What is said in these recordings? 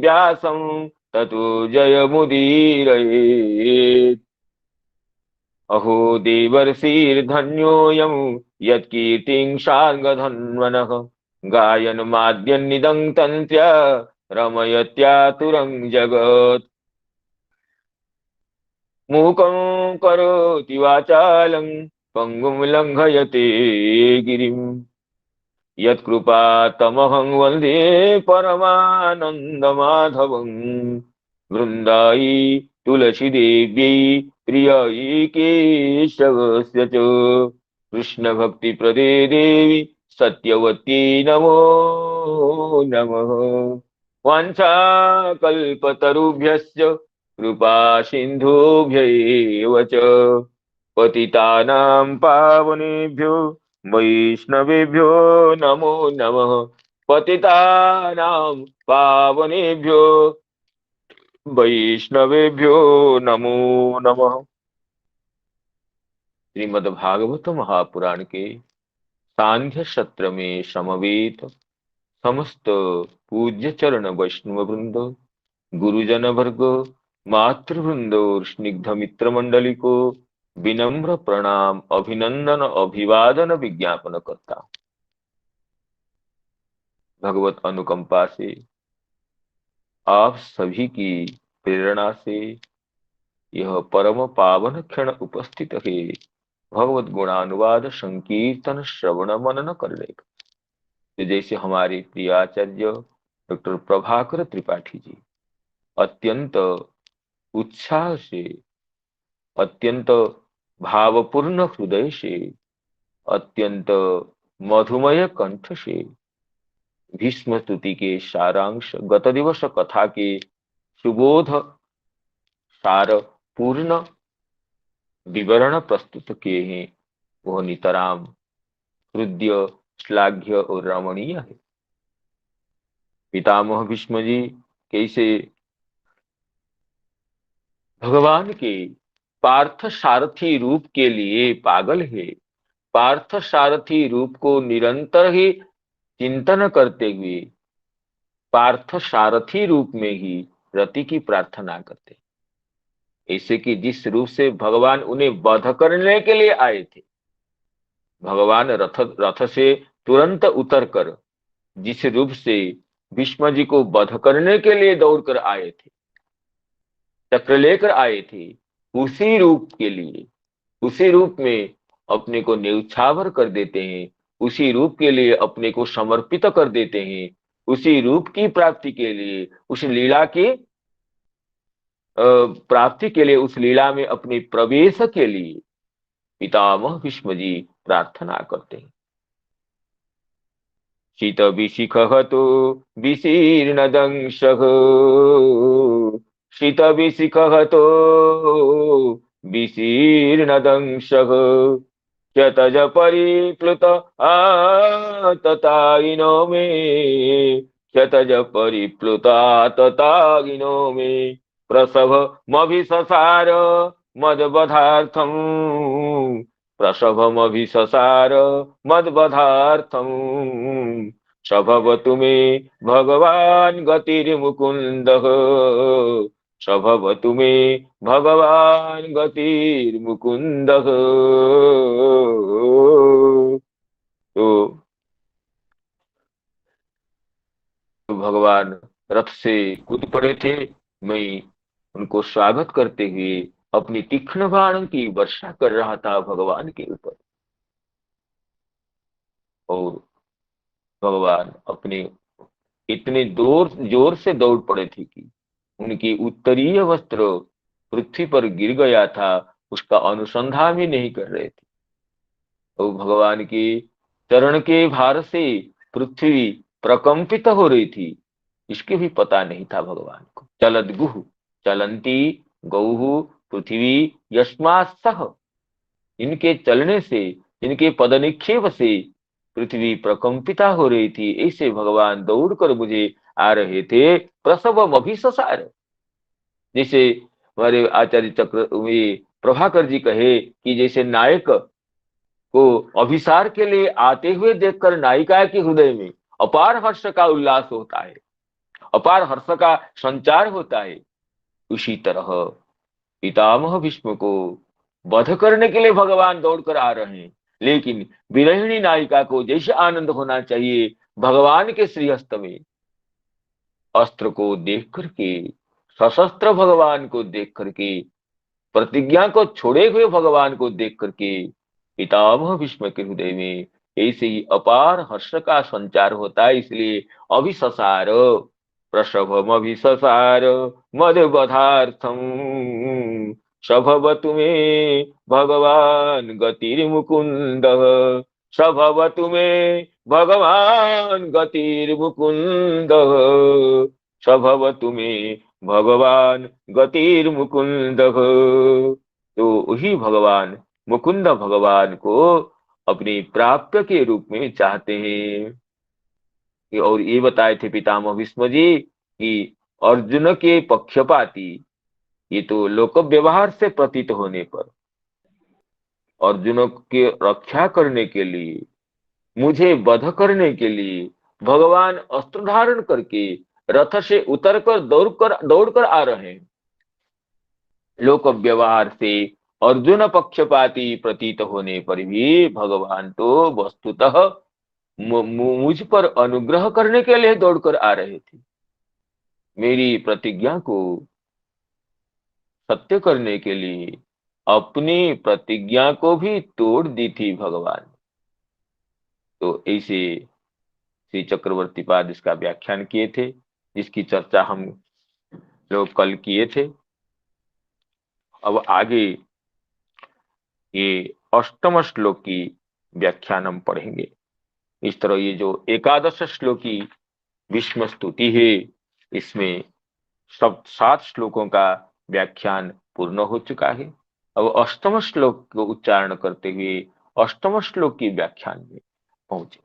व्यासं ततो जयमुदीरयेत्। अहो देवर्षिर्धन्योऽयं यत्कीर्तिं शार्ङ्गधन्वनः गायन्माद्यन्निदं तन्त्र्य रमयत्यातुरं जगत्। मूकं करोति वाचालं पङ्गुं लङ्घयते गिरिं यत्कृपातमहं वन्दे परमानन्दमाधवं। वृन्दायै तुलसीदेव्यै प्रियै केशवस्य च कृष्णभक्तिप्रदे देवी सत्यवती नमो नमः। वाञ्छाकल्पतरुभ्यश्च कृपा सिन्धुभ्यैव च पतितानां पावनेभ्यो वैष्णवेभ्यो नमो नमः। पतितानां पावनेभ्यो वैष्णवेभ्यो नमो नमः। श्रीमद् भागवत महापुराण के सांख्य सत्र में समवेत समस्त पूज्य चरण वैष्णव वृंद, गुरुजन वर्ग, मातृवृंद और स्निग्ध मित्र मंडली को विनम्र प्रणाम, अभिनंदन, अभिवादन विज्ञापन करता हूं। भगवत अनुकंपा से आप सभी की प्रेरणा से यह परम पावन क्षण उपस्थित है भगवत गुणानुवाद संकीर्तन श्रवण मनन करने का। तो जैसे हमारे प्रिय आचार्य डॉक्टर प्रभाकर त्रिपाठी जी अत्यंत उत्साह से, अत्यंत भावपूर्ण हृदय से, अत्यंत मधुमय कंठ से भीष्म स्तुति के सारांश गत दिवस कथा के सुबोध सार पूर्ण विवरण प्रस्तुत किए हैं, वह नितराम हृदय श्लाघ्य और रमणीय है। पितामह भीष्म जी कैसे भगवान के पार्थ सारथी रूप के लिए पागल है, पार्थ सारथी रूप को निरंतर ही चिंतन करते हुए पार्थ सारथी रूप में ही रति की प्रार्थना करते, ऐसे कि जिस रूप से भगवान उन्हें वध करने के लिए आए थे, भगवान रथ से तुरंत उतरकर जिस रूप से भीष्म जी को वध करने के लिए दौड़कर आए थे, चक्र लेकर आए थे, उसी रूप के लिए, उसी रूप में अपने को न्यौछावर कर देते हैं, उसी रूप के लिए अपने को समर्पित कर देते हैं, उसी रूप की प्राप्ति के लिए, उस लीला की प्राप्ति के लिए, उस लीला में अपने प्रवेश के लिए पितामह भीष्म जी प्रार्थना करते हैं। शीत विशिखहतो विशीर्ण दंशः, शीत विशिखहतो विशीर्ण दंशः, क्षतज परिप्लुत आततायिनो मे, क्षतज परिप्लुत आततायिनो मे, प्रसभमभिससार मद्वधार्थं, प्रसभमभिससार मद्वधार्थं, सभवतु मे भगवान् गतिर्मुकुन्दः, सभवतु मे भगवान् गतिर्मुकुन्दः। तो भगवान रथ से कूद पड़े थे। मैं उनको स्वागत करते हुए अपनी तीक्ष्ण बाण की वर्षा कर रहा था भगवान के ऊपर, और भगवान अपने इतने जोर से दौड़ पड़े थे कि उनकी उत्तरीय वस्त्र पृथ्वी पर गिर गया था, उसका अनुसंधान भी नहीं कर रहे थे। तो भगवान के चरण के भार से पृथ्वी प्रकंपित हो रही थी, इसके भी पता नहीं था भगवान को। चलद गुह चलंती गौहु पृथ्वी यस्मात् सह, इनके चलने से, इनके पदनिक्षेप से पृथ्वी प्रकंपिता हो रही थी, ऐसे भगवान दौड़कर मुझे आ रहे थे। प्रसवम अभिससार, जैसे हमारे आचार्य चक्र प्रभाकर जी कहे कि जैसे नायक को अभिसार के लिए आते हुए देखकर नायिका के हृदय में अपार हर्ष का उल्लास होता है, अपार हर्ष का संचार होता है। उसी तरह पितामह भीष्म को वध करने के लिए भगवान दौड़कर आ रहे हैं, लेकिन विरहिणी नायिका को जैसे आनंद होना चाहिए भगवान के श्रीहस्त में, अस्त्र को देख करके, सशस्त्र भगवान को देख करके, प्रतिज्ञा को छोड़े हुए भगवान को देख करके पितामह भीष्म के हृदय में ऐसे ही अपार हर्ष का संचार होता है। इसलिए अभिससार प्रसभम अभिससार मद बधार्थम सभवतु मे भगवान गतिर्मुकुंद, सभवतु मे भगवान गतिर्मुकुंद, सभवतु मे भगवान गतिर्मुकुंद। तो वही भगवान मुकुंद भगवान को अपने प्राप्त के रूप में चाहते हैं। और ये बताए थे पितामह भीष्म जी कि अर्जुन के पक्षपाती, ये तो लोक व्यवहार से प्रतीत होने पर, अर्जुन के रक्षा करने के लिए, मुझे वध करने के लिए भगवान अस्त्र धारण करके रथ से उतरकर दौड़कर आ रहे हैं। लोक व्यवहार से अर्जुन पक्षपाती प्रतीत होने पर भी भगवान तो वस्तुतः मुझ पर अनुग्रह करने के लिए दौड़कर आ रहे थे। मेरी प्रतिज्ञा को सत्य करने के लिए अपनी प्रतिज्ञा को भी तोड़ दी थी भगवान। तो ऐसे श्री चक्रवर्ती पाद इसका व्याख्यान किए थे, जिसकी चर्चा हम लोग कल किए थे। अब आगे ये अष्टम श्लोक की व्याख्यान हम पढ़ेंगे। इस तरह ये जो एकादश श्लोकी विष्णु स्तुति है, इसमें सब 7 श्लोकों का व्याख्यान पूर्ण हो चुका है। अब अष्टम श्लोक को उच्चारण करते हुए अष्टम श्लोक की व्याख्यान में पहुंचे।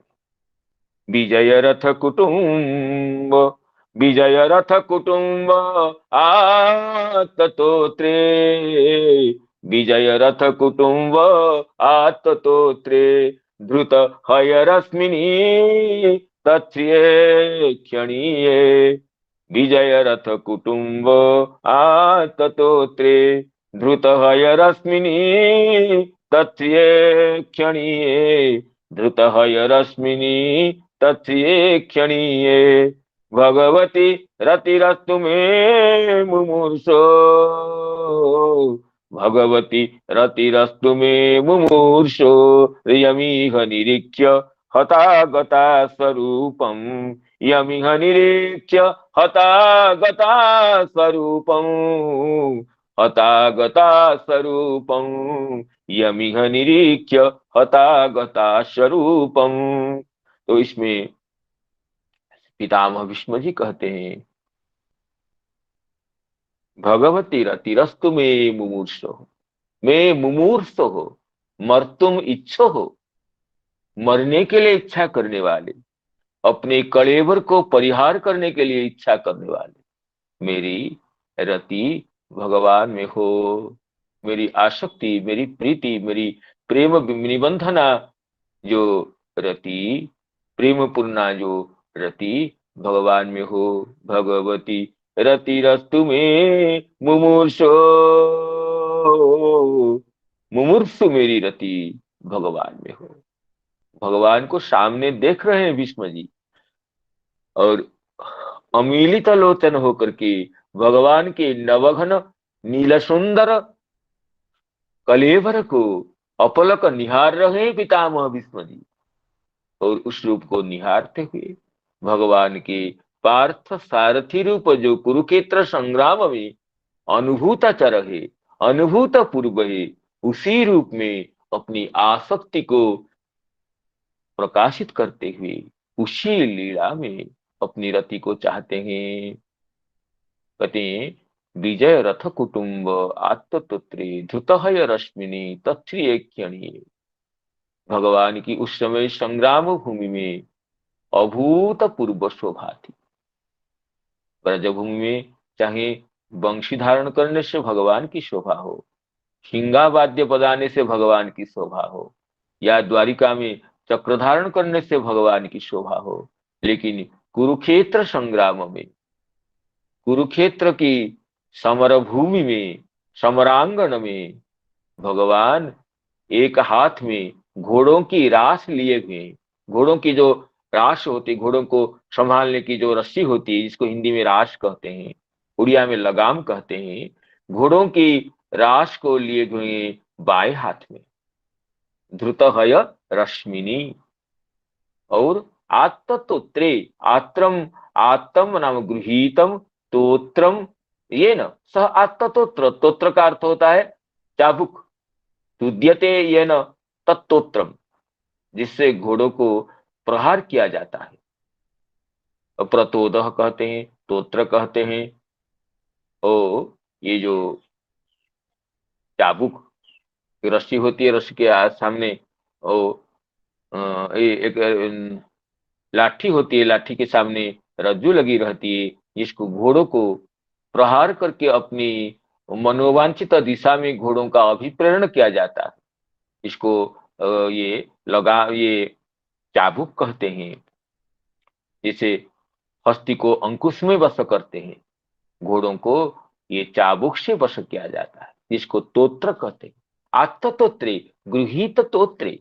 विजय रथ कुटुंब, विजय रथ कुटुंब आततोत्रे, विजय रथ कुटुंब आततोत्रे, धृत हयरस्मिनी तत्स्रिये क्षणीये, विजय रथ कुटुंब आततोत्रे, धृत हयरस्मिनी तत्स्रिये क्षणीये, धृत हयरस्मिनी तत्स्रिये क्षणीये, भगवती रतिरस्तु मे मुमूर्षो, भगवती रतिरस्तु मे मुमूर्षो, यमिह निरीक्ष्य हतागता स्वरूपम, यमिह निरीक्ष्य हतागता स्वरूपम, हतागता स्वरूपम, यमिह निरीक्ष्य हतागता स्वरूपम। तो इसमें पितामह भीष्म जी कहते हैं, भगवती रतिरस्तु मे मुमूर्षो, मैं मुमूर्ष हो, मर्तुम इच्छो हो, मरने के लिए इच्छा करने वाले, अपने कलेवर को परिहार करने के लिए इच्छा करने वाले, मेरी रति भगवान में हो, मेरी आसक्ति, मेरी प्रीति, मेरी प्रेम निबंधना जो रति, प्रेम पूर्णा जो रति भगवान में हो, भगवती रतिरस्तु में मुमूर्षो, मुमूर्षु मेरी रति भगवान में हो। भगवान को सामने देख रहे हैं भीष्म जी, और अमीलित लोचन होकर के भगवान के नवघन नील सुंदर कलेवर को अपलक निहार रहे पितामह भीष्म जी। और उस रूप को निहारते हुए भगवान के पार्थ सारथी रूप जो कुरुक्षेत्र संग्राम में अनुभूत चर है, अनुभूत पूर्व है, उसी रूप में अपनी आसक्ति को प्रकाशित करते हुए उसी लीला में अपनी रति को चाहते हैं। कहते हैं, विजय रथ कुटुंब आत्मतुत्रे धृतहय रश्मिनी तत्श्री क्षणीय, भगवान की उस समय संग्राम भूमि में अभूतपूर्व शोभा थी। ब्रजभूमि में चाहे वंशी धारण करने से भगवान की शोभा हो, हिंगा वाद्य बजाने से भगवान की शोभा हो, या द्वारिका में चक्र धारण करने से भगवान की शोभा हो, लेकिन कुरुक्षेत्र संग्राम में कुरुक्षेत्र की समर भूमि में, समरांगण में भगवान एक हाथ में घोड़ों की रास लिए हुए हैं। घोड़ों की जो रास होती, घोड़ों को संभालने की जो रस्सी होती है, जिसको हिंदी में रास कहते हैं, उड़िया में लगाम कहते हैं, घोड़ों की रास को लिए हुए बाएं हाथ में धृतहय रश्मिनी। और आत्तोत्रे, आत्रम, आत्म नाम गृहीतम, तोत्रम ये न सह आत्तोत्र, तोत्र का अर्थ होता है चाबुक, तुद्यते ये न तत्तोत्रम, जिससे घोड़ों को प्रहार किया जाता है। प्रतोदह कहते हैं, तोत्र कहते हैं। ओ ये जो चाबुक रस्सी होती है, रस्सी के सामने ओ ये एक लाठी होती है, लाठी के सामने रज्जू लगी रहती है, जिसको घोड़ों को प्रहार करके अपनी मनोवांछित दिशा में घोड़ों का अभिप्रेरण किया जाता है। इसको ये चाबुक कहते हैं। जैसे हस्ती को अंकुश में वश करते हैं, घोड़ों को ये चाबुक से वश किया जाता है, जिसको तोत्र कहते हैं। आत्तोत्रे, गृहीत तोत्रे,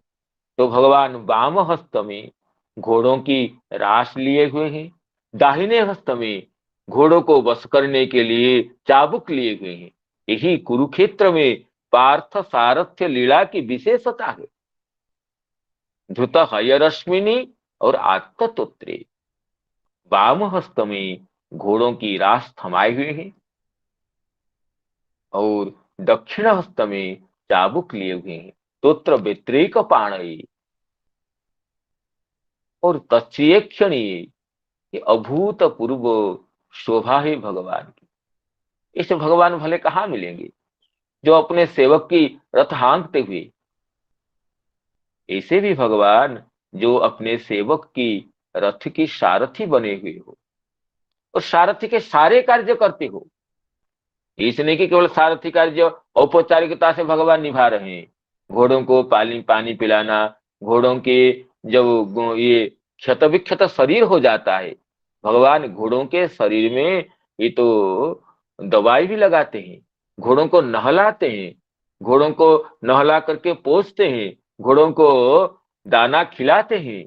तो भगवान वाम हस्त में घोड़ों की रास लिए हुए हैं, दाहिने हस्त में घोड़ों को वश करने के लिए चाबुक लिए हुए हैं। यही कुरुक्षेत्र में पार्थ सारथ्य लीला की विशेषता है। धृत हयरश्मिनी और आत्तोत्रे, वाम हस्त में घोड़ों की रास थमाए हुए हैं और दक्षिण हस्त में चाबुक लिए हुए हैं। तोत्र व्यतिरेक पाणये और तत्सीय क्षणीय, ये अभूतपूर्व शोभा है भगवान की। इस भगवान भले कहाँ मिलेंगे जो अपने सेवक की रथ हाँकते हुए, ऐसे भी भगवान जो अपने सेवक की रथ की सारथी बने हुए हो और सारथी के सारे कार्य करते हो। इसने कि केवल सारथी कार्य औपचारिकता से भगवान निभा रहे हैं, घोड़ों को पानी पानी पिलाना, घोड़ों के जब ये क्षत विक्षत शरीर हो जाता है, भगवान घोड़ों के शरीर में ये तो दवाई भी लगाते हैं, घोड़ों को नहलाते हैं, घोड़ों को नहला करके पोंछते हैं, घोड़ों को दाना खिलाते हैं।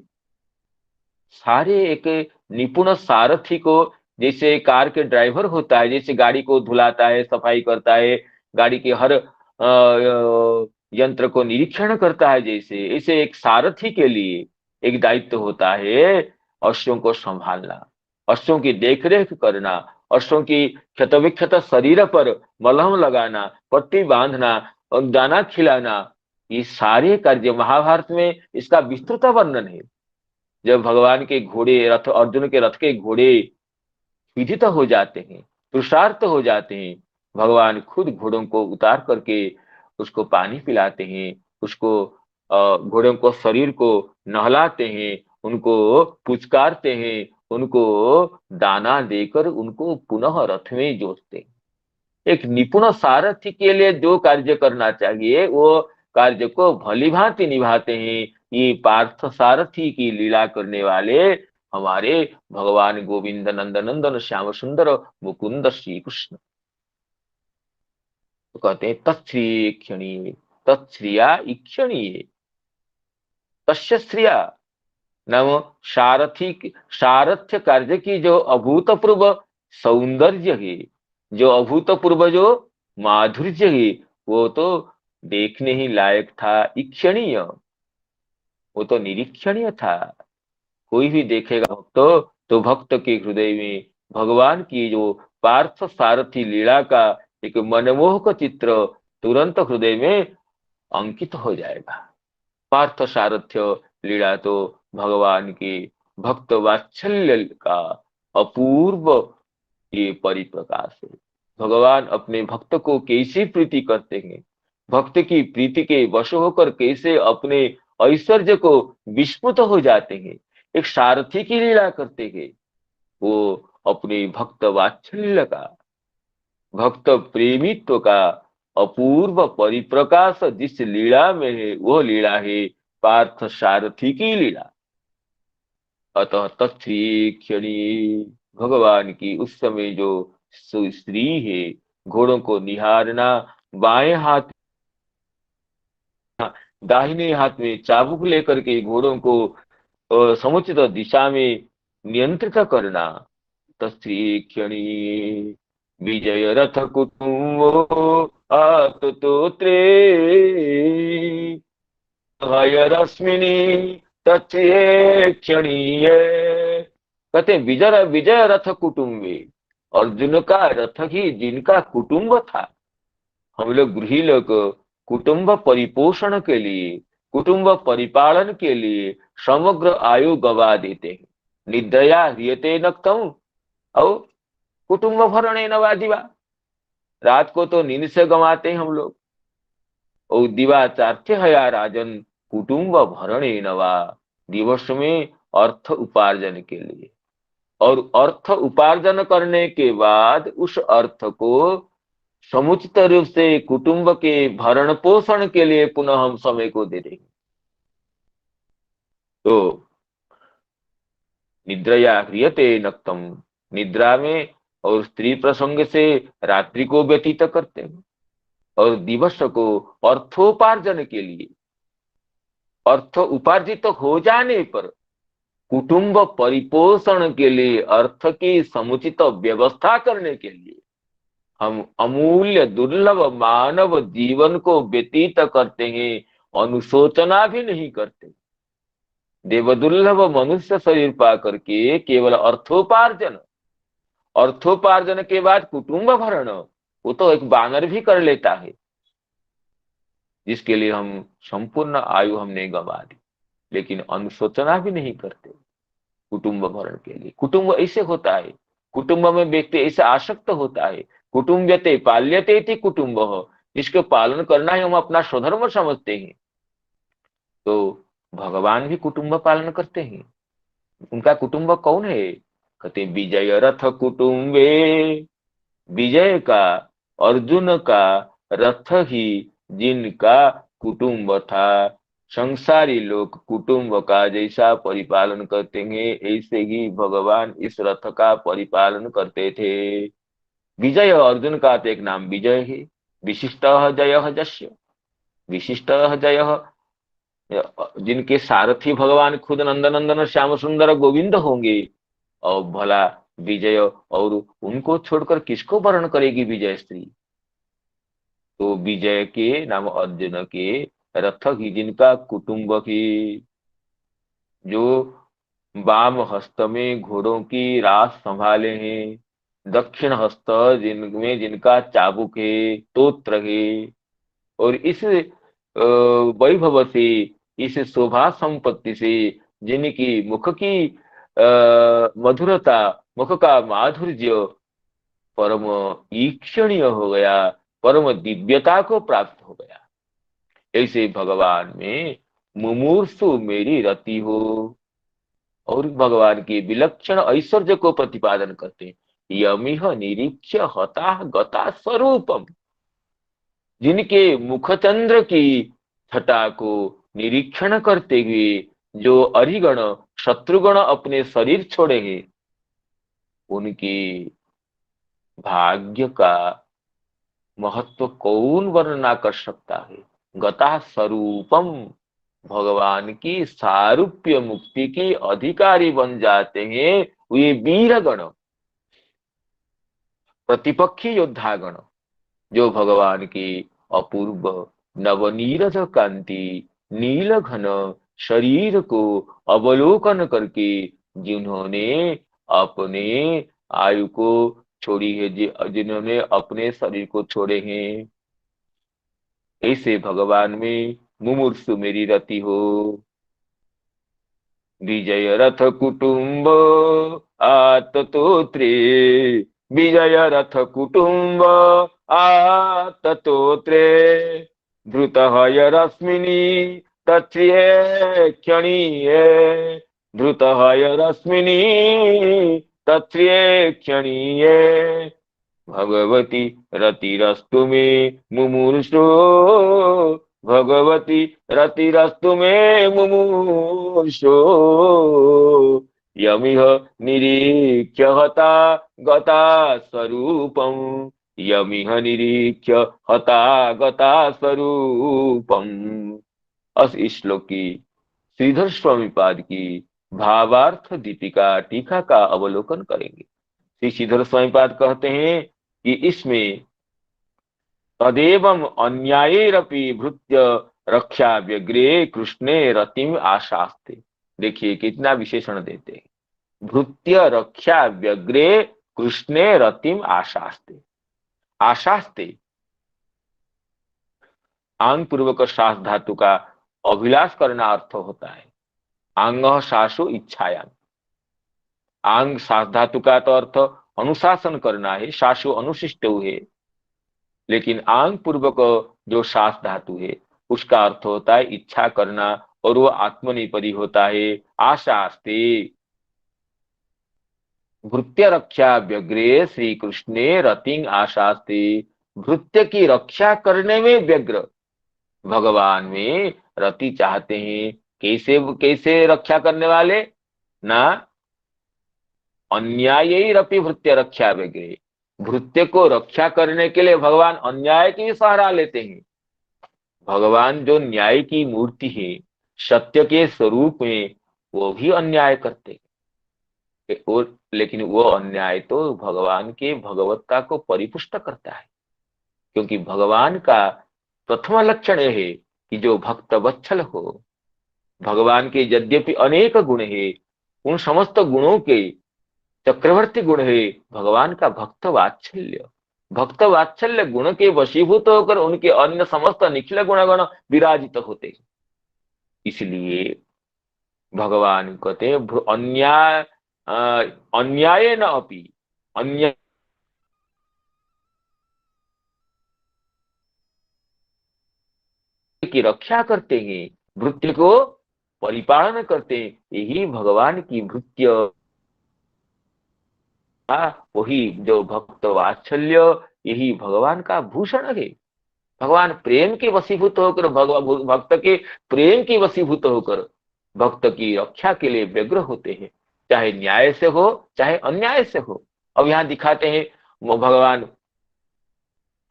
सारे एक निपुण सारथी को, जैसे कार के ड्राइवर होता है, जैसे गाड़ी को धुलाता है, सफाई करता है, गाड़ी के हर यंत्र को निरीक्षण करता है, जैसे ऐसे एक सारथी के लिए एक दायित्व होता है अश्वों को संभालना, अश्वों की देखरेख करना, अश्वों की क्षतविक्षत शरीर पर मलहम लगाना, पट्टी बांधना और दाना खिलाना। ये सारे कार्य महाभारत में इसका विस्तृत वर्णन है। जब भगवान के घोड़े रथ, अर्जुन के रथ के घोड़े विदित हो जाते हैं, पुरुषार्थ हो जाते हैं, भगवान खुद घोड़ों को उतार करके उसको पानी पिलाते हैं, उसको घोड़ों को शरीर को नहलाते हैं, उनको पुचकारते हैं, उनको दाना देकर उनको पुनः रथ में जोतते हैं। एक निपुण सारथी के लिए जो कार्य करना चाहिए वो कार्य को भली भांति निभाते हैं ये पार्थ सारथी की लीला करने वाले हमारे भगवान गोविंद नंद नंदन श्याम सुंदर मुकुंद श्री कृष्ण। तो कहते हैं तत्श्री क्षणीय, तत्श्रिया ईक्षणीय, तस्य श्रिया नाम सारथी, सारथ्य कार्य की जो अभूतपूर्व सौंदर्य है, जो अभूतपूर्व जो माधुर्य है, वो तो देखने ही लायक था, ईक्षणीय, वो तो निरीक्षणीय था। कोई भी देखेगा तो भक्त के हृदय में भगवान की जो पार्थ सारथी लीला का एक मनमोहक चित्र तुरंत हृदय में अंकित हो जाएगा। पार्थ सारथ्य लीला तो भगवान के भक्त वात्सल्य का अपूर्व ये परिप्रकाश है। भगवान अपने भक्त को कैसे प्रीति करते हैं, भक्त की प्रीति के वश होकर कैसे अपने ऐश्वर्य को विस्मृत हो जाते हैं, एक सारथी की लीला करते हैं। वो अपने भक्त वात्सल्य का, भक्त प्रेमित्व का अपूर्व परिप्रकाश जिस लीला में है, वो लीला है पार्थ सारथी की लीला। अतः तत्क्षणी भगवान की उस समय जो स्त्री है। घोड़ों को निहारना, बाएं हाथ दाहिने हाथ में चाबुक लेकर के घोड़ों को समुचित दिशा में नियंत्रित करना। तस्त्री क्षणी विजय रथ कुटुंबो आततोत्रे हय रश्मिनी तच्चे क्षणीय। कहते हैं विजय विजय रथ कुटुंबे, अर्जुन का रथ ही जिनका कुटुंब था। हम लोग गृही लोग कुटुंब परिपोषण के लिए, कुटुंब परिपालन के लिए समग्र आयु गवा देते हैं। निद्रया ह्रियते नक्तम और कुटुंब भरणे नवा दिवा। रात को तो नींद से गंवाते हैं हम लोग। और दिवा चार्थे हया राजन कुटुंब भरणे नवा, दिवस में अर्थ उपार्जन के लिए। और अर्थ उपार्जन करने के बाद उस अर्थ को समुचित रूप से कुटुंब के भरण पोषण के लिए पुनः हम समय को दे देंगे। तो निद्रया ह्रियते नक्तम, निद्रा में और स्त्री प्रसंग से रात्रि को व्यतीत करते हैं। और दिवस को अर्थोपार्जन के लिए, अर्थ उपार्जित हो जाने पर कुटुंब परिपोषण के लिए, अर्थ की समुचित व्यवस्था करने के लिए हम अमूल्य दुर्लभ मानव जीवन को व्यतीत करते हैं, अनुशोचना भी नहीं करते। देवदुर्लभ मनुष्य शरीर पा करके केवल अर्थोपार्जन, अर्थोपार्जन के बाद कुटुंब भरण, वो तो एक बानर भी कर लेता है, जिसके लिए हम संपूर्ण आयु हमने गंवा दी, लेकिन अनुशोचना भी नहीं करते कुटुंब भरण के लिए। कुटुंब ऐसे होता है, कुटुंब में व्यक्ति ऐसे आसक्त होता है। कुटुंबते पाल्यते इति कुटुंब, इसके पालन करना ही हम अपना स्वधर्म समझते हैं। तो भगवान भी कुटुंब पालन करते हैं। उनका कुटुंब कौन है? कहते विजय रथ कुटुंबे, विजय का, अर्जुन का रथ ही जिनका कुटुंब था। संसारी लोग कुटुंब का जैसा परिपालन करते हैं, ऐसे ही भगवान इस रथ का परिपालन करते थे। विजय, अर्जुन का तो एक नाम विजय है। विशिष्ट जय जस्य, विशिष्ट जय, जिनके सारथी भगवान खुद नंदनंदन श्याम सुंदर गोविंद होंगे। और भला विजय, और उनको छोड़कर किसको वर्ण करेगी विजय स्त्री? तो विजय के नाम अर्जुन के रथ ही जिनका कुटुंब की, जो वाम हस्त में घोड़ों की रास संभाले हैं, दक्षिण हस्त जिनमें जिनका चाबुक है, तोत्र है, और इस वैभव से, इस शोभा संपत्ति से, जिनकी मुख की मधुरता, मुख का माधुर्य परम ईक्षणीय हो गया, परम दिव्यता को प्राप्त हो गया, ऐसे भगवान में मुमूर्षु मेरी रति हो। और भगवान के विलक्षण ऐश्वर्य को प्रतिपादन करते हैं। यमिह निरीक्ष्य हता गता स्वरूपम, जिनके मुखचंद्र की छटा को निरीक्षण करते हुए जो अरिगण शत्रुगण अपने शरीर छोड़े हैं, उनके भाग्य का महत्व कौन वर्णना कर सकता है? गता स्वरूपम, भगवान की सारूप्य मुक्ति की अधिकारी बन जाते हैं वे वीरगण, प्रतिपक्षी योद्धागण, जो भगवान की अपूर्व नवनीरज कांति, नील घन शरीर को अवलोकन करके जिन्होंने अपने आयु को छोड़ी है, जिन्होंने अपने शरीर को छोड़े हैं, ऐसे भगवान में मुमूर्षु मेरी रति हो। विजय रथ कुटुंब आततोत्रे, विजय रथ कुटुंब आततोत्रे, धृत हय रश्मिनी तत्रिये क्षणीये, धृत हय रश्मिनी तत्रिये क्षणीये, भगवती रतिरस्तु मे मुमूर्षो, भगवती रतिरस्तु मे मुमूर्षो, यमिह निरीक्ष्य हता गता स्वरूपम, यमिह निरीक्ष्य हता गता स्वरूपम। अस इस श्लोक की श्रीधर स्वामी पाद की भावार्थ दीपिका टीका का अवलोकन करेंगे। श्री श्रीधर स्वामी पाद कहते हैं कि इसमें तदेवं अन्यायैरपि भृत्य रक्षा व्यग्रे कृष्णे रतिम आशास्ते। देखिए कितना विशेषण देते हैं, भृत्य रक्षा व्यग्रे कृष्णे रतिम आशास्ते। आशास्ते आंग पूर्वक शास धातु का अभिलाष करना अर्थ होता है। आंग शासु इच्छायाम, आंग शास धातु का तो अर्थ अनुशासन करना है, शासु अनुशिष्ट है। लेकिन आंग पूर्वक जो शास धातु है उसका अर्थ होता है इच्छा करना, और वो आत्मनेपदी होता है आशास्ते। भृत्य रक्षा व्यग्रे श्री कृष्णे रतिंग आशास्ते। भृत्य की रक्षा करने में व्यग्र भगवान में रति चाहते हैं। कैसे कैसे रक्षा करने वाले ना, अन्यायी रपि भृत्य रक्षा व्यग्रे, भृत्य को रक्षा करने के लिए भगवान अन्याय की भी सहारा लेते हैं। भगवान जो न्याय की मूर्ति है, सत्य के स्वरूप में, वो भी अन्याय करते हैं। और लेकिन वो अन्याय तो भगवान के भगवत्ता को परिपुष्ट करता है, क्योंकि भगवान का प्रथम लक्षण यह है कि जो भक्त वत्सल हो। भगवान के यद्यपि अनेक गुण है, उन समस्त गुणों के चक्रवर्ती गुण है भगवान का भक्त वात्सल्य। भक्त वात्सल्य गुण के वशीभूत होकर उनके अन्य समस्त निखिल गुणगण विराजित होते हैं। इसलिए भगवान कहते हैं अन्याय अन्याय न अपि, अन्याय की रक्षा करते हैं, भृत्य को परिपालन करते हैं। यही भगवान की भृत्य, वही जो भक्त वात्सल्य, यही भगवान का भूषण है। भगवान प्रेम के वशीभूत होकर, भक्त के प्रेम की वशीभूत होकर भक्त की रक्षा के लिए व्यग्र होते हैं, चाहे न्याय से हो चाहे अन्याय से हो। अब यहाँ दिखाते हैं वो भगवान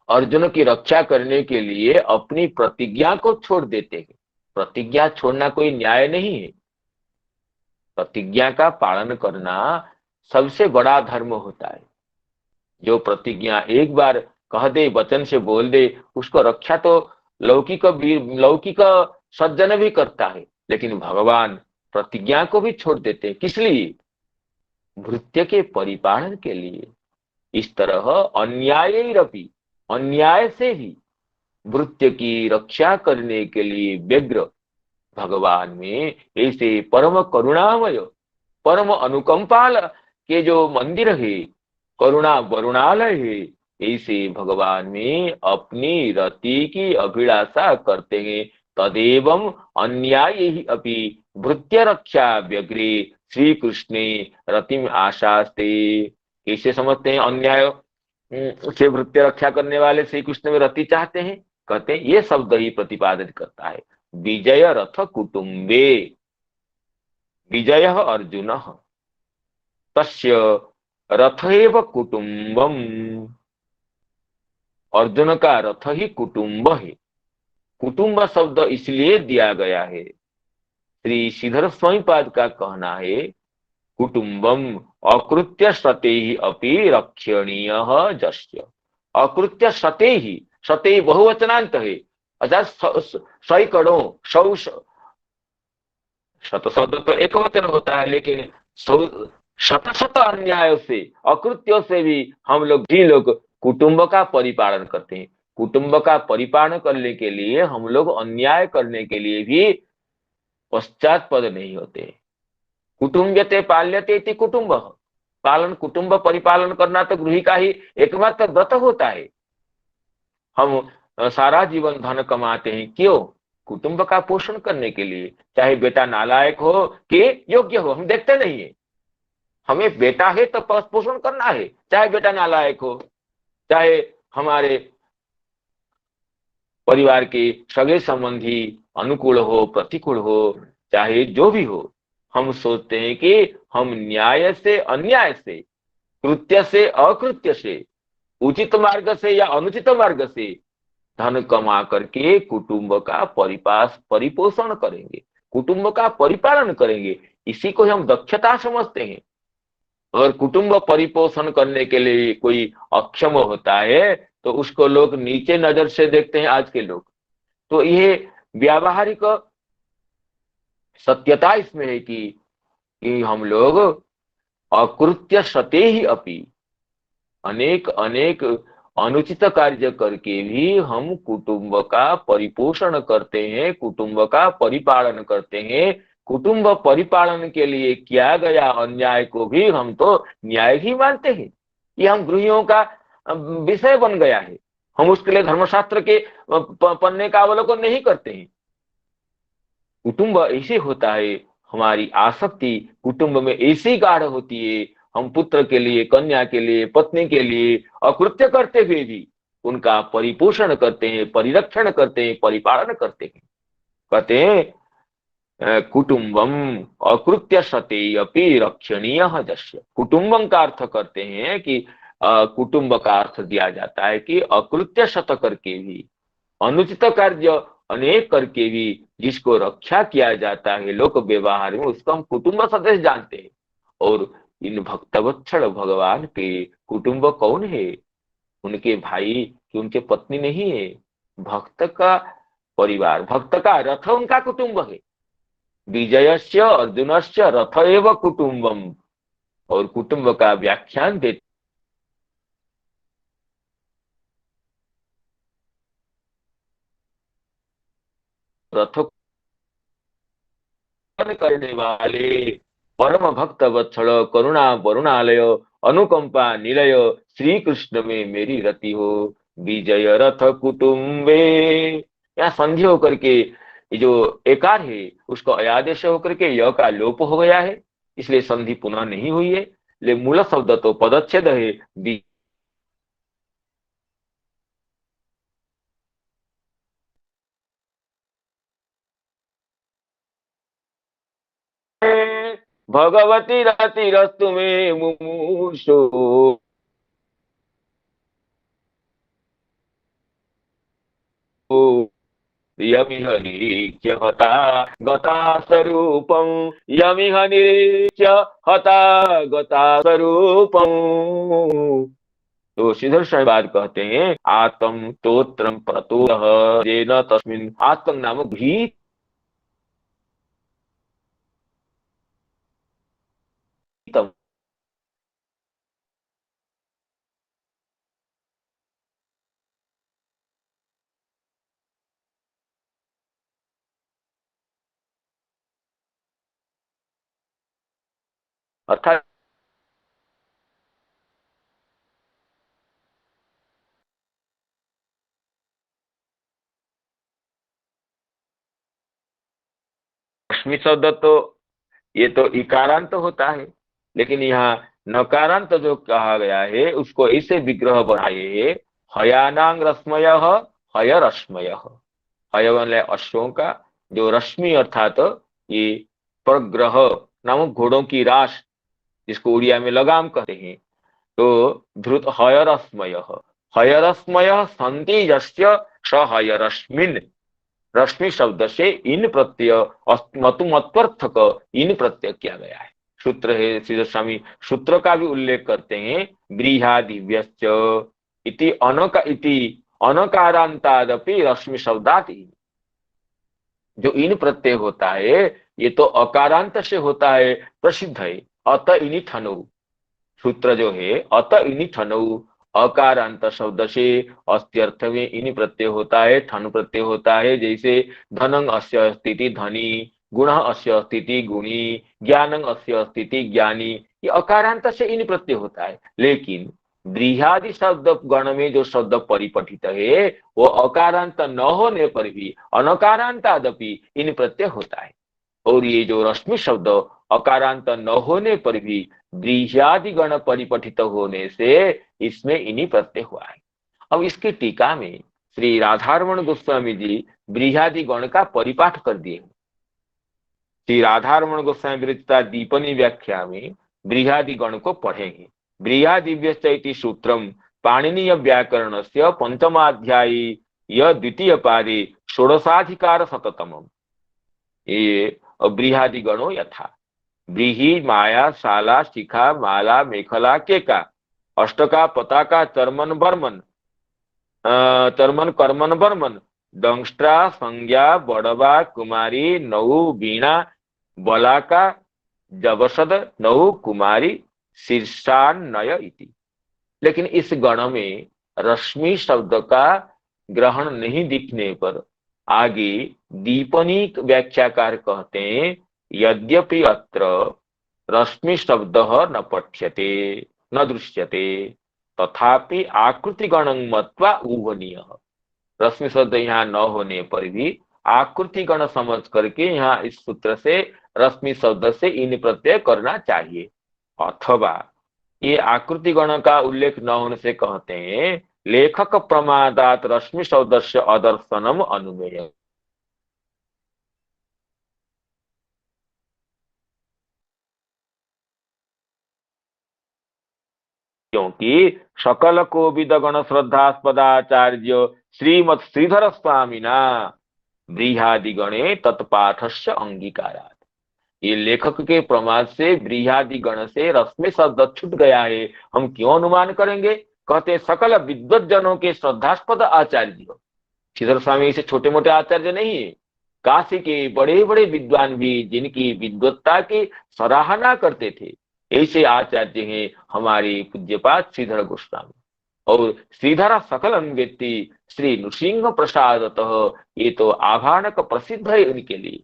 अर्जुन की रक्षा करने के लिए अपनी प्रतिज्ञा को छोड़ देते हैं। प्रतिज्ञा छोड़ना कोई न्याय नहीं है। प्रतिज्ञा का पालन करना सबसे बड़ा धर्म होता है। जो प्रतिज्ञा एक बार कह दे, वचन से बोल दे, उसको रक्षा तो लौकिक लौकिक सज्जन भी करता है, लेकिन भगवान प्रतिज्ञा को भी छोड़ देते हैं। किस लिए? भृत्य के परिपालन के लिए। इस तरह अन्याय रपि, अन्याय से भी भृत्य की रक्षा करने के लिए व्यग्र भगवान में ऐसे परम करुणामय, परम अनुकंपाल के जो मंदिर है, करुणा वरुणालय है, ऐसे भगवान में अपनी रति की अभिलाषा करते हैं। तदेवं अन्याय ही अपि भृत्य रक्षा व्यग्रे श्री कृष्णे रतिम आशास्ते। कैसे समझते हैं अन्याय से भृत्य रक्षा करने वाले श्री कृष्ण में रति चाहते हैं? कहते हैं ये शब्द ही प्रतिपादित करता है विजय रथ कुटुंबे। विजय अर्जुन तस्य रथ एव कुटुंबम। अर्जुन का रथ ही कुटुंब है। कुटुंब शब्द इसलिए दिया गया है, श्री श्रीधर स्वामीपाद का कहना है कुटुंबम अकृत्य सते ही अपि रक्षणीय जस्य। अकृत्य सते ही, सते बहुवचनांत है, अर्थात सैकड़ों सौ, शत शब्द तो एक वचन होता है, लेकिन सौ शत शत अन्याय से, अकृत्यों से भी हम लोग भी लोग कुटुंब का परिपालन करते हैं। कुटुंब का परिपालन करने के लिए हम लोग अन्याय करने के लिए भी पश्चात नहीं होते। कुटुंबते पाल्यते इति कुटुंब, पालन कुटुंब परिपालन करना तो गृही का ही एकमात्र व्रत होता है। हम सारा जीवन धन कमाते हैं क्यों? कुटुंब का पोषण करने के लिए। चाहे बेटा नालायक हो कि योग्य हो, हम देखते नहीं है। हमें बेटा है तो पोषण करना है, चाहे बेटा नालायक हो, चाहे हमारे परिवार के सगे संबंधी अनुकूल हो प्रतिकूल हो, चाहे जो भी हो, हम सोचते हैं कि हम न्याय से अन्याय से, कृत्य से अकृत्य से, उचित मार्ग से या अनुचित मार्ग से धन कमा करके कुटुंब का परिपास परिपोषण करेंगे, कुटुंब का परिपालन करेंगे। इसी को हम दक्षता समझते हैं। अगर कुटुंब परिपोषण करने के लिए कोई अक्षम होता है तो उसको लोग नीचे नजर से देखते हैं आज के लोग। तो ये व्यावहारिक सत्यता इसमें है कि हम लोग अकृत्य सते ही अपि, अनेक अनेक अनुचित कार्य करके भी हम कुटुंब का परिपोषण करते हैं, कुटुंब का परिपालन करते हैं। कुटुंब परिपालन के लिए किया गया अन्याय को भी हम तो न्याय ही मानते हैं। ये हम गृहियों का विषय बन गया है। हम उसके लिए धर्मशास्त्र के पन्ने का अवलोकन नहीं करते हैं। कुटुंब ऐसे होता है, हमारी आसक्ति कुटुंब में ऐसी गाढ़ होती है, हम पुत्र के लिए, कन्या के लिए, पत्नी के लिए अकृत्य करते हुए भी उनका परिपोषण करते हैं, परिरक्षण करते हैं, परिपालन करते हैं। कहते हैं कुटुंबम अकृत्य सते अपि रक्षणीय जस्य। कुटुंबम का अर्थ करते हैं कि कुटुंब का अर्थ दिया जाता है कि अकृत्य सत करके भी, अनुचित कार्य अनेक करके भी जिसको रक्षा किया जाता है लोक व्यवहार में, उसको हम कुटुंब सदस्य जानते हैं। और इन भक्तवत्सल भगवान के कुटुंब कौन है? उनके भाई कि उनके पत्नी नहीं है, भक्त का परिवार, भक्त का रथ उनका कुटुंब है। विजयस्य अर्जुनस्य रथ एव कुटुंबम। और कुटुंब का व्याख्यान देते रथ करने वाले परम भक्त वत्सल करुणा वरुणालय अनुकंपा निलय श्री कृष्ण में मेरी रति हो, विजय रथ कुटुंबे। यहाँ संधि होकर के ये जो एकार है उसको अयादेश होकर के य का लोप हो गया है, इसलिए संधि पुनः नहीं हुई है। ले मूल शब्द तो पदच्छेद है। भगवती रतिरस्तु में मुमूर्षु यमिह निरीच्य हता गता स्वरूपम, यमिह निरीच्य हता गता स्वरूपम। तो श्रीधर साहिबाद कहते हैं आत्म तोत्रम प्रतो जेन तस्मिन आत्म नाम भीतम। अर्थात रश्मि शब्द तो ये तो इकारांत होता है, लेकिन यहाँ नकारांत जो कहा गया है उसको ऐसे विग्रह बनाए, हयानांग रश्मय, हय रश्मय। हय वाले अश्वों का जो रश्मि अर्थात ये परग्रह नामक घोड़ों की राश, जिसको उड़िया में लगाम कहते हैं। तो धृत हयरश्मय, हयरश्मय संति यस्य स हयरश्मिन्। रश्मि शब्द से इन प्रत्यय मतुमत्वर्थक इन प्रत्यय किया गया है। सूत्र है श्री स्वामी सूत्र का भी उल्लेख करते हैं, ब्रीहादिव्यश्च इति अनकारांतादपि रश्मि शब्दाति। जो इन प्रत्यय होता है ये तो अकारांत से होता है, प्रसिद्ध है। अत इनि थनु सूत्र जो है, अत इनि थनु अकारांत शब्द से अस्त्यर्थ में इन प्रत्यय होता है, थनु प्रत्यय होता है। जैसे धनंग अस्य स्थिति धनी, गुण अस्य स्थिति गुणी, ज्ञानंग अस्य स्थिति ज्ञानी, ये अकारांत से इन प्रत्यय होता है। लेकिन ब्रीहादि शब्द गण में जो शब्द परिपठित है वो अकारांत न होने पर भी अनकारांतादपि इन प्रत्यय होता है। और ये जो रश्मि शब्द अकारांत न होने पर भी ब्रीह्यादि गण परिपठित होने से इसमें इन्हीं प्रत्यय हुआ है। अब इसकी टीका में श्री राधारमण गोस्वामी जी ब्रीह्यादि गण का परिपाठ कर दिए। श्री राधारमण गोस्वामी विरचिता दीपनी व्याख्या में बृहदि गण को पढ़ेंगे। बृहदिव्यस्ति सूत्रम पाणिनीय व्याकरण से पंचमाध्यायी यह द्वितीय पादे षोडशाधिकार शततमम। ये बृहदि गणो यथा व्रीहि माया शाला शिखा माला मेखला केका अष्टका पताका चर्मन बर्मन चर्मन कर्मन बर्मन दंष्ट्रा संज्ञा बड़वा कुमारी नौ वीणा बलाका जबसद नौ कुमारी शीर्षान्नय इति। लेकिन इस गण में रश्मि शब्द का ग्रहण नहीं दिखने पर आगे दीपनिक व्याख्याकार कहते हैं यद्यपि अत्र रश्मि शब्द न पठ्यते न दृश्यते तथापि आकृति गणं मत्वा ऊहनीय। रश्मि शब्द यहाँ न होने पर भी आकृति गण समझ करके यहाँ इस सूत्र से रश्मि शब्द से इन प्रत्यय करना चाहिए। अथवा ये आकृति गण का उल्लेख न होने से कहते हैं लेखक प्रमादात रश्मि शब्द से अदर्शनम अनुमेय। क्योंकि सकल कोविद गण श्रद्धास्पदाचार्य श्रीमद श्रीधर स्वामिना बृहदि गणे तत्पाठस्य अंगीकारात्। ये लेखक के प्रमाद से बृहदि गण से रश्मि शब्द छूट गया है। हम क्यों अनुमान करेंगे? कहते सकल विद्वत जनों के श्रद्धास्पद आचार्य। श्रीधर स्वामी से छोटे मोटे आचार्य नहीं है, काशी के बड़े बड़े विद्वान भी जिनकी विद्वत्ता की सराहना करते थे, ऐसे आचार्य हैं हमारे पूज्यपाद श्रीधर गोस्वामी। और श्रीधर सकल व्यक्ति श्री नृसिंह प्रसाद, ये तो आभाणक प्रसिद्ध है उनके लिए।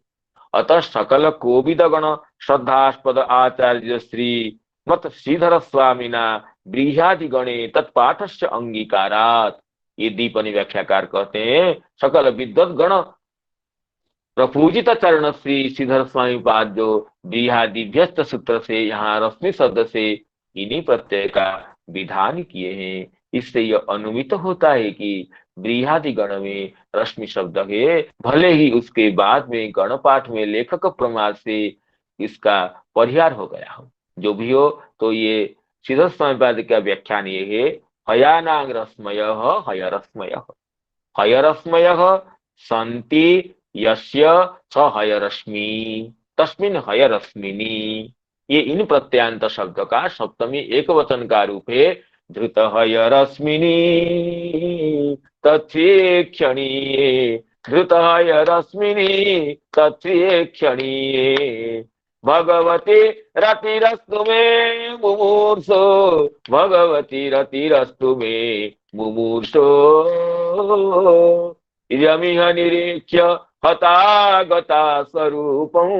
अतः सकल कोविद गण श्रद्धास्पद आचार्य श्री मत श्रीधर स्वामिना बृहदि गणे तत्पाठस्य अंगीकारात्। ये दीपनि व्याख्याकार कहते हैं सकल विद्वत गण प्रपूजित चरण श्री श्रीधर स्वामी पाद जो बृहदिभ्यस्त सूत्र से यहाँ रश्मि शब्द से इन्हीं प्रत्यय का विधान किए हैं। इससे यह अनुमित होता है कि बृहदि गण में रश्मि शब्द है, भले ही उसके बाद में गण पाठ में लेखक प्रमाद से इसका परिहार हो गया हो। जो भी हो, तो ये श्रीधर स्वामी पाद का व्याख्यान ये है हयानांग रश्मयः हयरश्मयः हयरश्मयः सन्ति यस्य स हयरश्मि तस्मिन् हयरश्मिनि। ये इन प्रत्यांत शब्द का सप्तमी एक वचन का रूप है। धृत हयरश्मिनि तत्क्षणीये धृत हयरश्मिनि तत्क्षणीये भगवती रतिरस्तु मे मुमूर्षो भगवती रतिरस्तु मे मुमूर्षो यमिह निरीक्ष्य हतागता स्वरूपं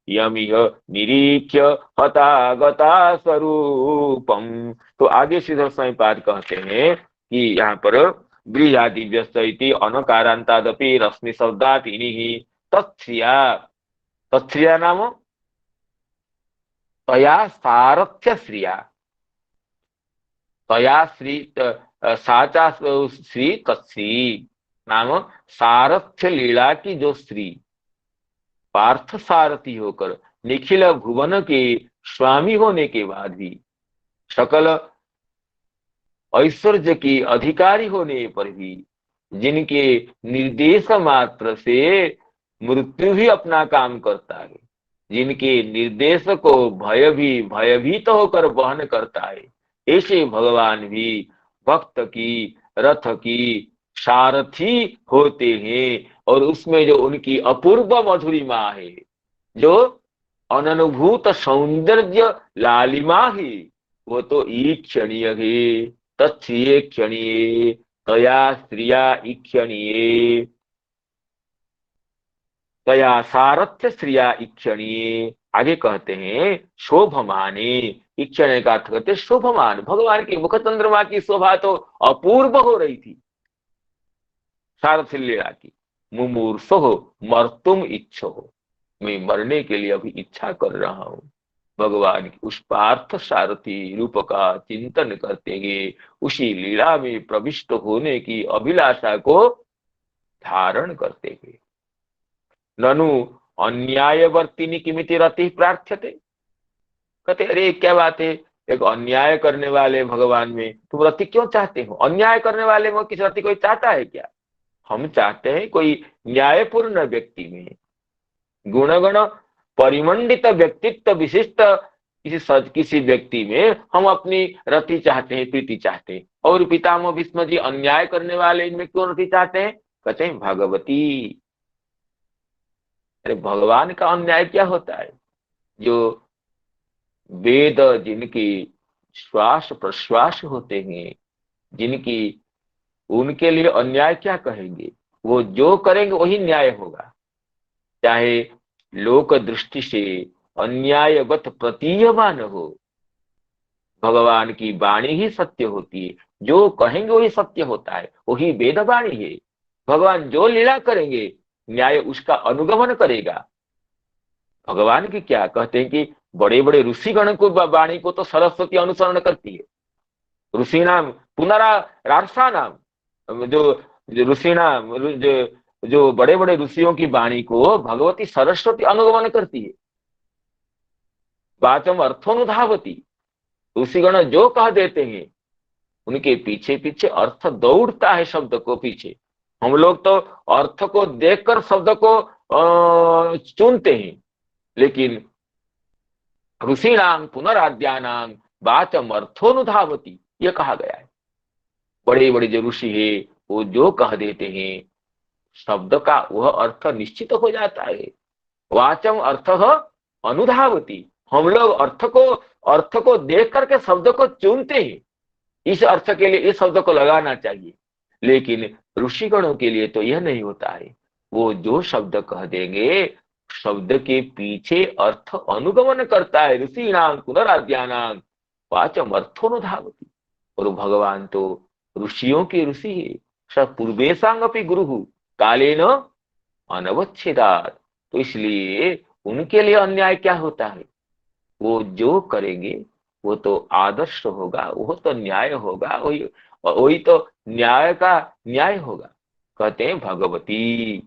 यमिह निरीक्ष्य हतागता स्वरूपम। तो आगे श्रीधर स्वामी पाद कहते हैं कि यहाँ पर बृहदि व्यस्त इति अनकारांतादपि रश्मि शब्दात् इनिहि तत्स्रिया तत्स्रिया नाम तया सारथ्य श्रिया तया श्री साचा श्री तत्श्री नाम सारथ्य लीला की जो श्री पार्थ सारथी होकर निखिल भुवन के स्वामी होने के बाद भी सकल ऐश्वर्य की अधिकारी होने पर भी जिनके निर्देश मात्र से मृत्यु भी अपना काम करता है, जिनके निर्देश को भयभीत होकर वहन करता है, ऐसे भगवान भी भक्त की रथ की सारथी होते हैं। और उसमें जो उनकी अपूर्व मधुरिमा है, जो अननुभूत सौंदर्य लालिमा है, वो तो ईक्षणीय है। तत्सीय क्षणीय तया स्त्रिया ईक्षणीय तया सारथ्य स्त्रिया ईक्षणीय। आगे कहते हैं शोभमाने, ईक्षण का अर्थ करते शोभमान। भगवान के मुख चंद्रमा की शोभा तो अपूर्व हो रही थी सारथ्य लीला की। मुमूर्षो मर्तुम इच्छो, मैं मरने के लिए अभी इच्छा कर रहा हूं। भगवान की उस पार्थ सारथी रूप का चिंतन करते हुए उसी लीला में प्रविष्ट होने की अभिलाषा को धारण करते हुए। ननु अन्यायवर्तिनी किमिति रति प्रार्थ्यते। कहते अरे क्या बात है, एक अन्याय करने वाले भगवान में तुम रति क्यों चाहते हो? अन्याय करने वाले में किसी रति कोई चाहता है क्या? हम चाहते हैं कोई न्यायपूर्ण व्यक्ति में, गुणगण परिमंडित व्यक्तित्व विशिष्ट किसी व्यक्ति में हम अपनी रति चाहते हैं, प्रीति चाहते हैं। और पितामह भीष्म जी अन्याय करने वाले इनमें क्यों रति चाहते हैं? कहते हैं भगवती। अरे भगवान का अन्याय क्या होता है? जो वेद जिनकी श्वास प्रश्वास होते हैं, जिनकी, उनके लिए अन्याय क्या कहेंगे? वो जो करेंगे वही न्याय होगा। चाहे लोक दृष्टि से अन्यायवत प्रतीयमान हो, भगवान की वाणी ही सत्य होती है। जो कहेंगे वही सत्य होता है, वही वेद वाणी है। भगवान जो लीला करेंगे न्याय उसका अनुगमन करेगा। भगवान की क्या कहते हैं कि बड़े बड़े ऋषिगण को वाणी को तो सरस्वती अनुसरण करती है। ऋषि नाम पुनरा रार्षा नाम, जो ऋषि नाम, जो बड़े बड़े ऋषियों की वाणी को भगवती सरस्वती अनुगमन करती है। वाचम अर्थोनुधावती, ऋषिगण जो कह देते हैं उनके पीछे पीछे अर्थ दौड़ता है शब्द को पीछे। हम लोग तो अर्थ को देखकर शब्द को चुनते हैं, लेकिन ऋषिणाम पुनराद्यानाम वाचम अर्थोनुधावती ये कहा गया है। बड़े बड़े जो ऋषि है वो जो कह देते हैं शब्द का वह अर्थ निश्चित हो जाता है। वाचम अर्थ अनुधावती, हम लोग अर्थ को देख करके शब्द को चुनते हैं, इस अर्थ के लिए इस शब्द को लगाना चाहिए। लेकिन ऋषिगणों के लिए तो यह नहीं होता है। वो जो शब्द कह देंगे शब्द के पीछे अर्थ अनुगमन करता है। ऋषि नाम पुनराद्यानाम वाचम अर्थोनुधावती। और भगवान तो ऋषियों के ऋषि है। स पूर्वेशांगपि गुरु कालेन अनवच्छेदात। तो इसलिए उनके लिए अन्याय क्या होता है? वो जो करेंगे वो तो आदर्श होगा, वो तो न्याय होगा, वही वही तो न्याय का न्याय होगा। कहते हैं भगवती,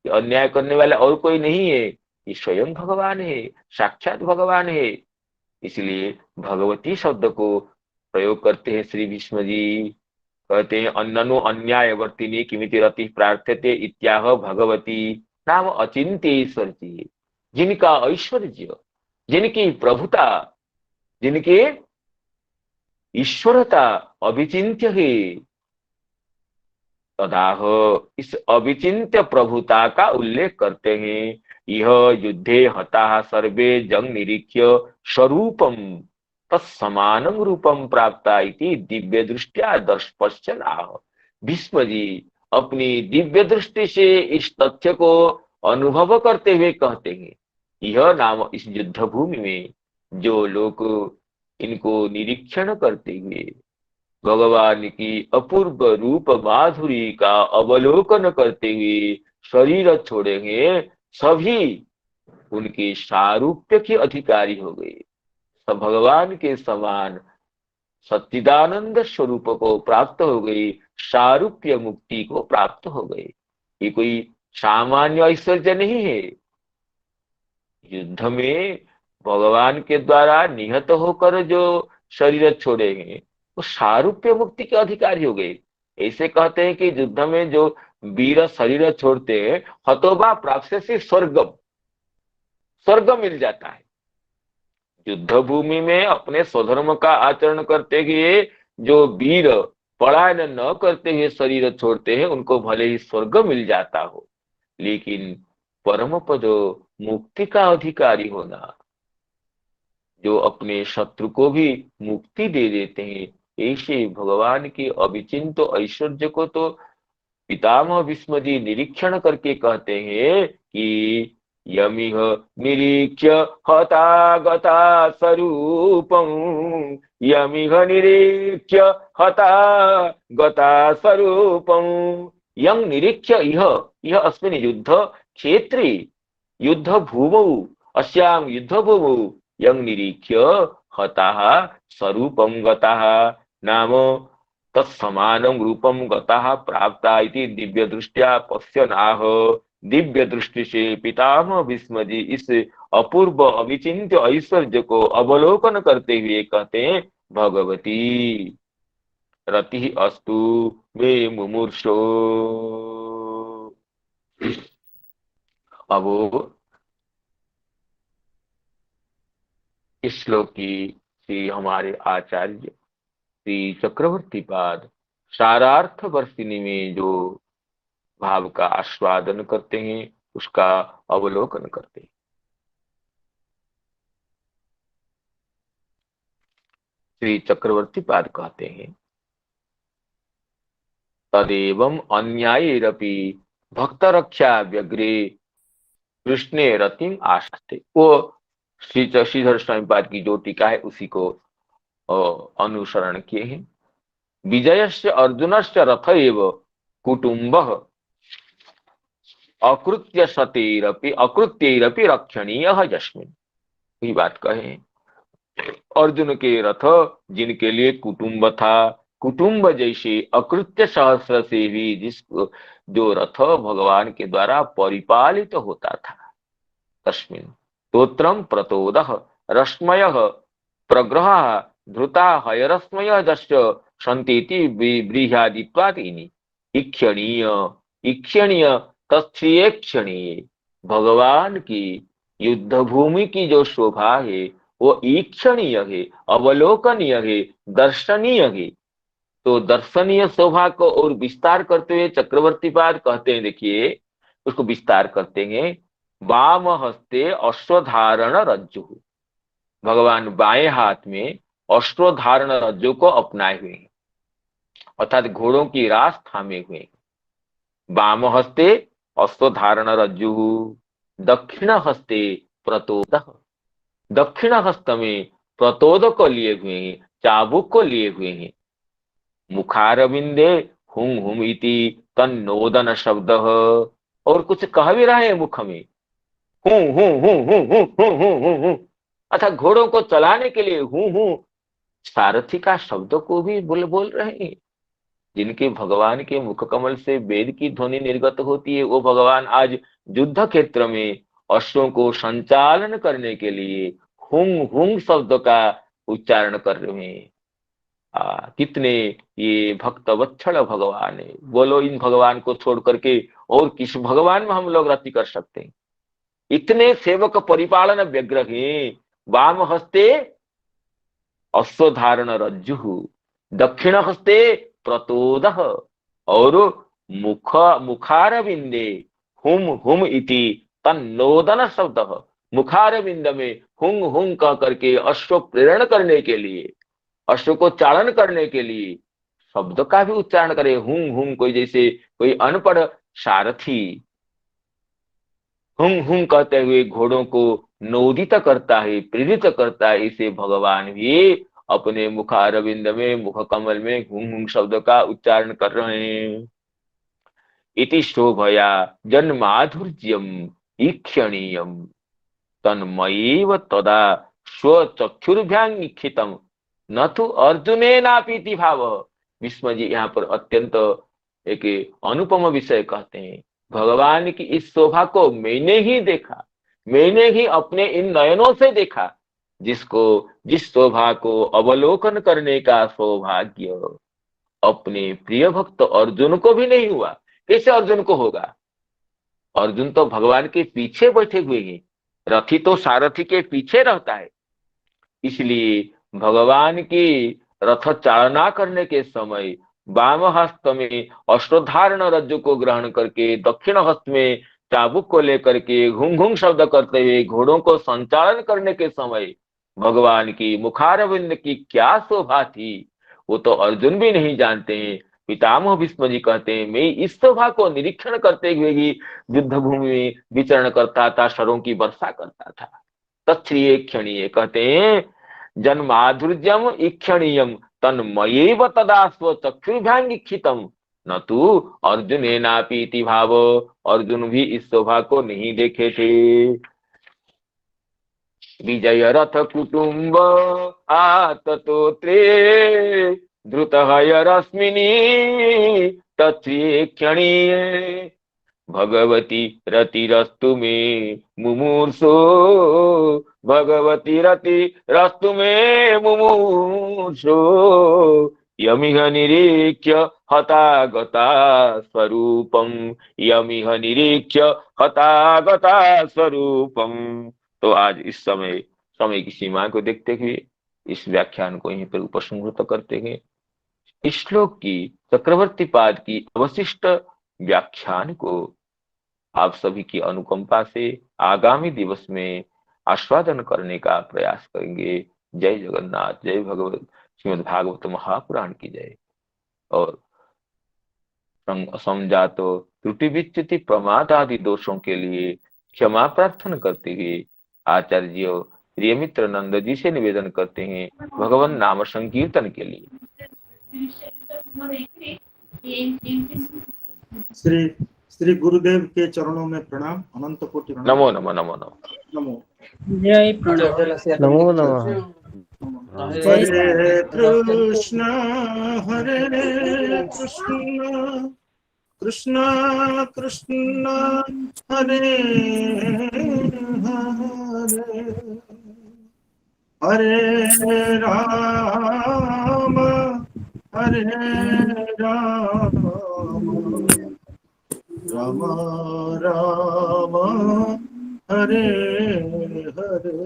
अन्याय करने वाला और कोई नहीं है, ये स्वयं भगवान है, साक्षात भगवान है। इसलिए भगवती शब्द को प्रयोग करते हैं श्री भीष्म जी। कहते हैं अन्ननु अन्यायवर्तिनी किमिति रति प्रार्थ्यते इत्याह भगवती नाम अचिंत्य ईश्वर जी। जिनका ऐश्वर्य, जिनकी प्रभुता, जिनकी ईश्वरता अभिचिंत्य है, तदाह इस अभिचिंत्य प्रभुता का उल्लेख करते हैं। यह युद्धे हता सर्वे जंग निरीक्ष्य स्वरूपम तत्समानं रूपम प्राप्ता इति दिव्य दृष्टिया दर्शपश्चन आह। भीष्म जी अपनी दिव्य दृष्टि से इस तथ्य को अनुभव करते हुए कहते हैं, यह नाम इस युद्ध भूमि में जो लोग इनको निरीक्षण करते हुए भगवान की अपूर्व रूप माधुरी का अवलोकन करते हुए शरीर छोड़ेंगे, सभी उनके सारूप्य के अधिकारी हो गए। सब भगवान के समान सच्चिदानंद स्वरूप को प्राप्त हो गई, सारूप्य मुक्ति को प्राप्त हो गए। ये कोई सामान्य ऐश्वर्य नहीं है। युद्ध में भगवान के द्वारा निहत होकर जो शरीर छोड़ेंगे वो सारूप्य मुक्ति के अधिकारी हो गए। ऐसे कहते हैं कि युद्ध में जो वीर शरीर छोड़ते हैं हतोबा प्राप्त से स्वर्गम, स्वर्ग मिल जाता है। युद्ध भूमि में अपने स्वधर्म का आचरण करते हुए जो वीर पलायन न करते हुए शरीर छोड़ते हैं उनको भले ही स्वर्ग मिल जाता हो, लेकिन परम पद मुक्ति का अधिकारी होना, जो अपने शत्रु को भी मुक्ति दे देते हैं, ऐसे भगवान के अविचिंत ऐश्वर्य को तो पितामह भीष्म जी निरीक्षण करके कहते हैं कि यमिह निरीक्ष्य हता गता स्वरूपं, यमिह निरीक्ष्य हता गता स्वरूपं, यं निरीक्ष्य इह अस्मिन् युद्ध क्षेत्रे युद्ध भूमौ अस्यां युद्ध भूमौ यं निरीक्ष्य हताः स्वरूपं गताः नाम तत्समानं रूपं गताः प्राप्ता इति दिव्य दृष्टिया पश्यन् आह। दिव्य दृष्टि से पितामह भीष्म जी इस अपूर्व अविचिन्त्य ऐश्वर्य को अवलोकन करते हुए कहते हैं, भगवती रति अस्तु मे मुमूर्षो। अब वो इस श्लोक की श्री हमारे आचार्य श्री चक्रवर्ती पाद सारार्थ वर्षिणी में जो भाव का आस्वादन करते हैं, उसका अवलोकन करते हैं। श्री चक्रवर्ती पाद कहते हैं, तदेवं अन्यायैरपि भक्त रक्षा व्यग्रे कृष्णे रतिम आस्ते। वो श्रीधर स्वामी पाद की जो टीका है उसी को अनुसरण किए हैं। विजयस्य अर्जुनस्य रथ एव कुटुम्बः अकृत्यैरपि रक्षणीय यस्मिन्। ये बात कहे, अर्जुन के रथ जिनके लिए कुटुंब था, कुटुंब जैसे अकृत्य सहस्र से भी जिस जो रथ भगवान के द्वारा परिपालित होता था, तस्मिन् स्तोत्रम प्रतोदः रश्मयः प्रग्रह धृता हयरश्मय दश्च संतीति ब्रीह्यादित्वात् इनि इक्षणीय इक्षणीय तत्क्षणीय। भगवान की युद्ध भूमि की जो शोभा है वो ईक्षणीय है, अवलोकनीय है, दर्शनीय है। तो दर्शनीय शोभा को और विस्तार करते हुए चक्रवर्ती पाद कहते हैं, देखिए उसको विस्तार करते हैं, वाम हस्ते अश्वधारण रज्जु। भगवान बाएं हाथ में अश्वधारण रज्जु को अपनाए हुए हैं, अर्थात घोड़ों की रास थामे हुए हैं। वाम हस्ते अश्वधारण रज्जु, दक्षिण हस्ते प्रतोद, दक्षिण हस्त में प्रतोद को लिए हुए हैं, चाबुक को लिए हुए हैं। मुखारविंदे हुम हुम इति तन्नोदन शब्द, और कुछ कह भी रहे हैं मुख में, हूं हूं हूं हूं हूं हूं हूं हूं हूं, अर्थात घोड़ों को चलाने के लिए हूं हूं सारथी का शब्द को भी बोल बोल रहे हैं। जिनके भगवान के मुख कमल से वेद की ध्वनि निर्गत होती है, वो भगवान आज युद्ध क्षेत्र में अश्वों को संचालन करने के लिए हुंग हुंग शब्द का उच्चारण कर रहे हैं। कितने ये भक्त वत्सल भगवान है। बोलो, इन भगवान को छोड़ करके और किस भगवान में हम लोग रति कर सकते हैं? इतने सेवक परिपालन व्यग्र हैं। वाम हस्ते अश्वधारण रज्जु, दक्षिण हस्ते प्रतोद, और मुखारविंदे हुम हुम इति तन्नोदन शब्द। मुखारविंद में हुंग हुंग कह करके अश्व प्रेरण करने के लिए, अश्व को चालन करने के लिए शब्द का भी उच्चारण करे। हुंग हुंग, कोई जैसे कोई अनपढ़ सारथी हुंग हुंग कहते हुए घोड़ों को नोदित करता है, प्रेरित करता है, इसे भगवान भी अपने मुखारविंद में, मुख कमल में हुंग हुंग शब्द का उच्चारण कर रहे हैं। इति शोभया जन्माधुर्यम ईक्षणीयम तन्मयैव तदा स्वचक्षुर्भ्याङ्खितम न तो अर्जुने नापीति भाव। विस्म जी यहाँ पर अत्यंत एक अनुपम विषय कहते हैं, भगवान की इस शोभा को मैंने ही देखा, मैंने ही अपने इन नयनों से देखा, जिसको जिस शोभा को अवलोकन करने का सौभाग्य अपने प्रिय भक्त अर्जुन को भी नहीं हुआ। कैसे अर्जुन को होगा? अर्जुन तो भगवान के पीछे बैठे हुए हैं, रथी तो सारथी के पीछे रहता है। इसलिए भगवान की रथ चालना करने के समय वाम हस्त में अश्वधारण रज्जु को ग्रहण करके, दक्षिण हस्त में चाबुक को लेकर के घुंघ घुंघ शब्द करते हुए घोड़ों को संचालन करने के समय भगवान की मुखारविंद की क्या शोभा थी, वो तो अर्जुन भी नहीं जानते हैं। पितामह भीष्म जी कहते हैं, मैं इस शोभा को निरीक्षण करते हुए ही युद्ध भूमि में विचरण करता था, शरों की वर्षा करता था। तत्क्षणीय क्षणीय कहते हैं, जन्माधुर्यम ईक्षणीयम तन्मयैव तदा स्वचक्षुर्भ्याङ्खितम न तू अर्जुनेनापि इति भाव। अर्जुन भी इस शोभा को नहीं देखे थे। विजय रथ कुटुंब आततोत्रे धृत रश्मिनी तत्क्षणीय भगवती रतिरस्तु मे मुमूर्षो, भगवती रतिरस्तु मे मुमूर्षो, यमिह निरीक्ष्य हतागता स्वरूपम, यमिह निरीक्ष्य हतागता स्वरूपम। तो आज इस समय की सीमा को देखते हुए इस व्याख्यान को यहीं पर उपसंहृत करते हैं। इस श्लोक की चक्रवर्ती पाद की अवशिष्ट व्याख्यान को आप सभी की अनुकंपा से आगामी दिवस में आस्वादन करने का प्रयास करेंगे। जय जगन्नाथ, जय भगवत श्रीमद् भागवत महापुराण की जय। और समझात त्रुटि विच्युति प्रमाद आदि दोषों के लिए क्षमा प्रार्थना करते हुए आचार्य जी और प्रिय मित्र नंद जी से निवेदन करते हैं भगवान नाम संकीर्तन के लिए। श्री श्री गुरुदेव के चरणों में प्रणाम, अनंत कोटि नमो नमो नमो नमो नमो। जय प्रणव नमो नमः। हरे कृष्ण कृष्ण कृष्ण हरे हरे, हरे राम हरे राम, राम राम हरे हरे।